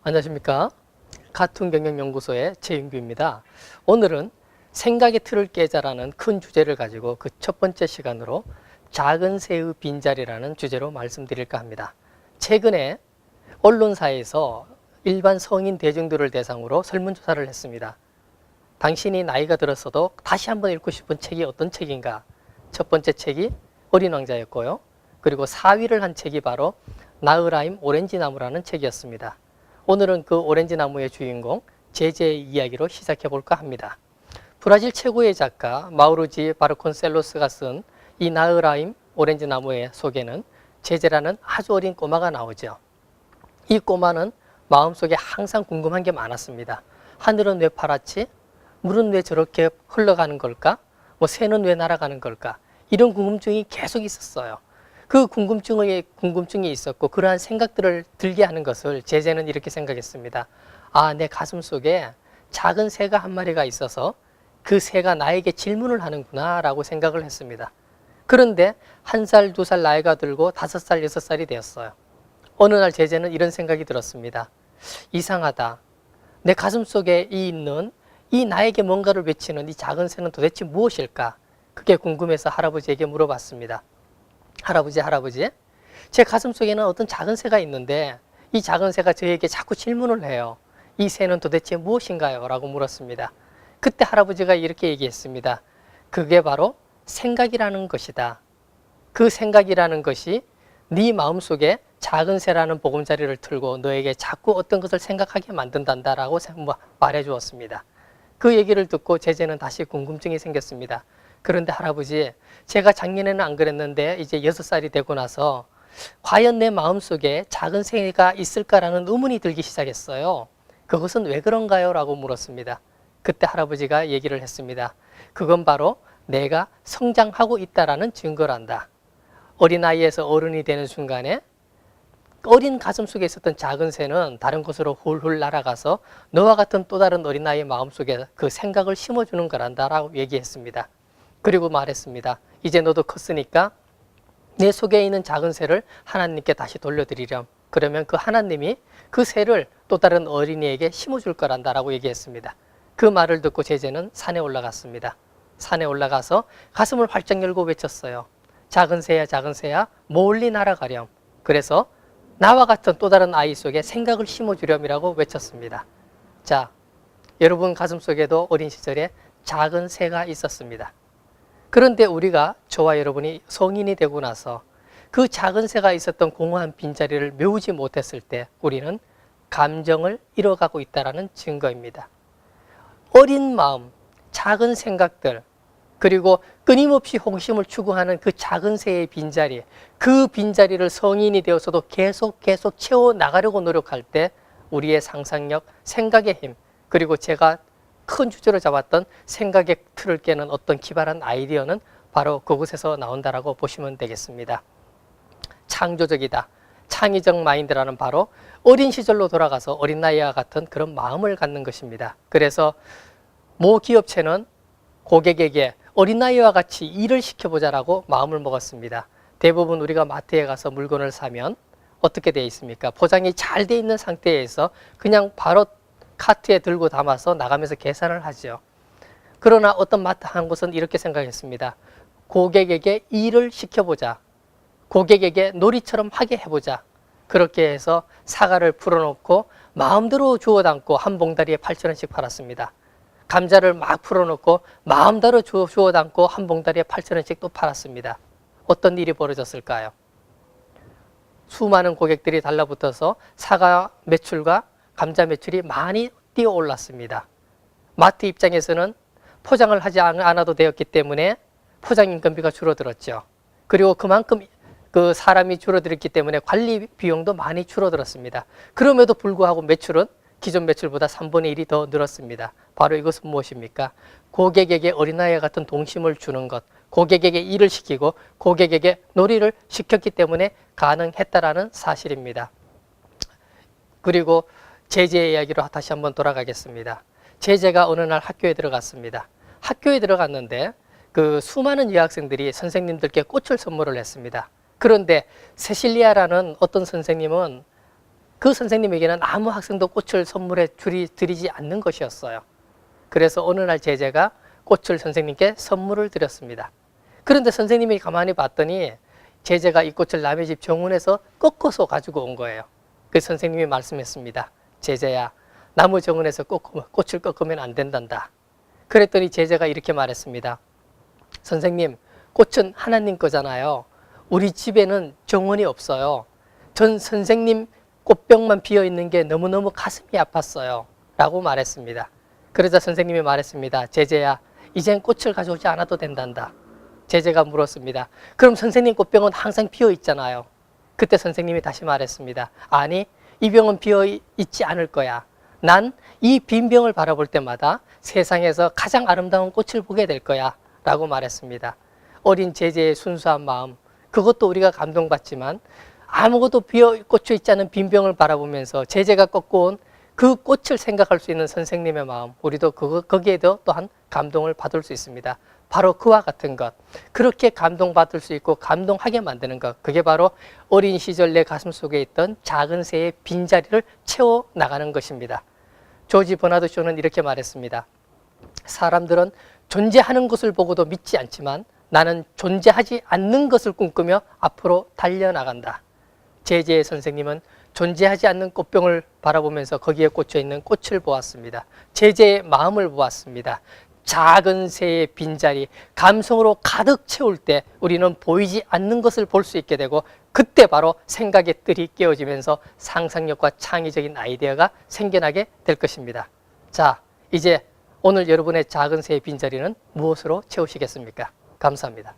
안녕하십니까. 가툰경영연구소의 최윤규입니다. 오늘은 생각의 틀을 깨자라는 큰 주제를 가지고 그 첫 번째 시간으로 작은 새의 빈자리라는 주제로 말씀드릴까 합니다. 최근에 언론사에서 일반 성인 대중들을 대상으로 설문조사를 했습니다. 당신이 나이가 들었어도 다시 한번 읽고 싶은 책이 어떤 책인가? 첫 번째 책이 어린 왕자였고요. 그리고 4위를 한 책이 바로 나흐라임 오렌지나무라는 책이었습니다. 오늘은 그 오렌지나무의 주인공 제제의 이야기로 시작해 볼까 합니다. 브라질 최고의 작가 마우루지 바르콘셀로스가 쓴 이 나흐라임 오렌지나무의 속에는 제제라는 아주 어린 꼬마가 나오죠. 이 꼬마는 마음속에 항상 궁금한 게 많았습니다. 하늘은 왜 파랗지? 물은 왜 저렇게 흘러가는 걸까? 새는 왜 날아가는 걸까? 이런 궁금증이 계속 있었어요. 그 궁금증이 있었고 그러한 생각들을 들게 하는 것을 제제는 이렇게 생각했습니다. 아, 내 가슴 속에 작은 새가 한 마리가 있어서 그 새가 나에게 질문을 하는구나 라고 생각을 했습니다. 그런데 1살, 2살 나이가 들고 5살, 6살이 되었어요. 어느 날 제제는 이런 생각이 들었습니다. 이상하다. 내 가슴 속에 있는 이 나에게 뭔가를 외치는 이 작은 새는 도대체 무엇일까? 그게 궁금해서 할아버지에게 물어봤습니다. 할아버지, 제 가슴 속에는 어떤 작은 새가 있는데 이 작은 새가 저에게 자꾸 질문을 해요. 이 새는 도대체 무엇인가요? 라고 물었습니다. 그때 할아버지가 이렇게 얘기했습니다. 그게 바로 생각이라는 것이다. 그 생각이라는 것이 네 마음속에 작은 새라는 보금자리를 틀고 너에게 자꾸 어떤 것을 생각하게 만든다라고 말해 주었습니다. 그 얘기를 듣고 제제는 다시 궁금증이 생겼습니다. 그런데 할아버지, 제가 작년에는 안 그랬는데 이제 6살이 되고 나서 과연 내 마음속에 작은 새가 있을까라는 의문이 들기 시작했어요. 그것은 왜 그런가요? 라고 물었습니다. 그때 할아버지가 얘기를 했습니다. 그건 바로 내가 성장하고 있다라는 증거란다. 어린아이에서 어른이 되는 순간에 어린 가슴 속에 있었던 작은 새는 다른 곳으로 훌훌 날아가서 너와 같은 또 다른 어린아이의 마음속에 그 생각을 심어주는 거란다라고 얘기했습니다. 그리고 말했습니다. 이제 너도 컸으니까 내 속에 있는 작은 새를 하나님께 다시 돌려드리렴. 그러면 그 하나님이 그 새를 또 다른 어린이에게 심어줄 거란다라고 얘기했습니다. 그 말을 듣고 제제는 산에 올라갔습니다. 산에 올라가서 가슴을 활짝 열고 외쳤어요. 작은 새야, 작은 새야, 멀리 날아가렴. 그래서 나와 같은 또 다른 아이 속에 생각을 심어주렴이라고 외쳤습니다. 자, 여러분 가슴 속에도 어린 시절에 작은 새가 있었습니다. 그런데 우리가 저와 여러분이 성인이 되고 나서 그 작은 새가 있었던 공허한 빈자리를 메우지 못했을 때 우리는 감정을 잃어가고 있다는 증거입니다. 어린 마음, 작은 생각들, 그리고 끊임없이 호기심을 추구하는 그 작은 새의 빈자리, 그 빈자리를 성인이 되어서도 계속 채워나가려고 노력할 때 우리의 상상력, 생각의 힘, 그리고 제가 큰 주제로 잡았던 생각의 틀을 깨는 어떤 기발한 아이디어는 바로 그곳에서 나온다라고 보시면 되겠습니다. 창조적이다. 창의적 마인드라는 바로 어린 시절로 돌아가서 어린 나이와 같은 그런 마음을 갖는 것입니다. 그래서 모 기업체는 고객에게 어린아이와 같이 일을 시켜보자라고 마음을 먹었습니다. 대부분 우리가 마트에 가서 물건을 사면 어떻게 되어 있습니까? 포장이 잘 되어 있는 상태에서 그냥 바로 카트에 들고 담아서 나가면서 계산을 하죠. 그러나 어떤 마트 한 곳은 이렇게 생각했습니다. 고객에게 일을 시켜보자. 고객에게 놀이처럼 하게 해보자. 그렇게 해서 사과를 풀어놓고 마음대로 주워 담고 한 봉다리에 8,000원씩 팔았습니다. 감자를 막 풀어놓고 마음대로 주워 담고 한 봉다리에 8,000원씩 또 팔았습니다. 어떤 일이 벌어졌을까요? 수많은 고객들이 달라붙어서 사과 매출과 감자 매출이 많이 뛰어 올랐습니다. 마트 입장에서는 포장을 하지 않아도 되었기 때문에 포장 인건비가 줄어들었죠. 그리고 그만큼 그 사람이 줄어들었기 때문에 관리 비용도 많이 줄어들었습니다. 그럼에도 불구하고 매출은 기존 매출보다 3분의 1이 더 늘었습니다. 바로 이것은 무엇입니까? 고객에게 어린아이와 같은 동심을 주는 것, 고객에게 일을 시키고 고객에게 놀이를 시켰기 때문에 가능했다라는 사실입니다. 그리고 제재의 이야기로 다시 한번 돌아가겠습니다. 제재가 어느 날 학교에 들어갔습니다. 학교에 들어갔는데 그 수많은 여학생들이 선생님들께 꽃을 선물을 했습니다. 그런데 세실리아라는 어떤 선생님은 그 선생님에게는 아무 학생도 꽃을 선물해 드리지 않는 것이었어요. 그래서 어느 날 제자가 꽃을 선생님께 선물을 드렸습니다. 그런데 선생님이 가만히 봤더니 제자가 이 꽃을 남의 집 정원에서 꺾어서 가지고 온 거예요. 그 선생님이 말씀했습니다. 제자야, 나무 정원에서 꽃을 꺾으면 안 된단다. 그랬더니 제자가 이렇게 말했습니다. 선생님, 꽃은 하나님 거잖아요. 우리 집에는 정원이 없어요. 전 선생님 꽃병만 비어있는 게 너무너무 가슴이 아팠어요. 라고 말했습니다. 그러자 선생님이 말했습니다. 제자야, 이젠 꽃을 가져오지 않아도 된단다. 제자가 물었습니다. 그럼 선생님 꽃병은 항상 비어있잖아요. 그때 선생님이 다시 말했습니다. 아니, 이 병은 비어있지 않을 거야. 난 이 빈 병을 바라볼 때마다 세상에서 가장 아름다운 꽃을 보게 될 거야. 라고 말했습니다. 어린 제자의 순수한 마음, 그것도 우리가 감동받지만 아무것도 꽂혀 있지 않은 빈 병을 바라보면서 제자가 꺾어온 그 꽃을 생각할 수 있는 선생님의 마음, 우리도 거기에도 또한 감동을 받을 수 있습니다. 바로 그와 같은 것, 그렇게 감동받을 수 있고 감동하게 만드는 것, 그게 바로 어린 시절 내 가슴 속에 있던 작은 새의 빈자리를 채워나가는 것입니다. 조지 버나드 쇼는 이렇게 말했습니다. 사람들은 존재하는 것을 보고도 믿지 않지만 나는 존재하지 않는 것을 꿈꾸며 앞으로 달려나간다. 제자의 선생님은 존재하지 않는 꽃병을 바라보면서 거기에 꽂혀 있는 꽃을 보았습니다. 제자의 마음을 보았습니다. 작은 새의 빈자리, 감성으로 가득 채울 때 우리는 보이지 않는 것을 볼 수 있게 되고 그때 바로 생각의 뜰이 깨어지면서 상상력과 창의적인 아이디어가 생겨나게 될 것입니다. 자, 이제 오늘 여러분의 작은 새의 빈자리는 무엇으로 채우시겠습니까? 감사합니다.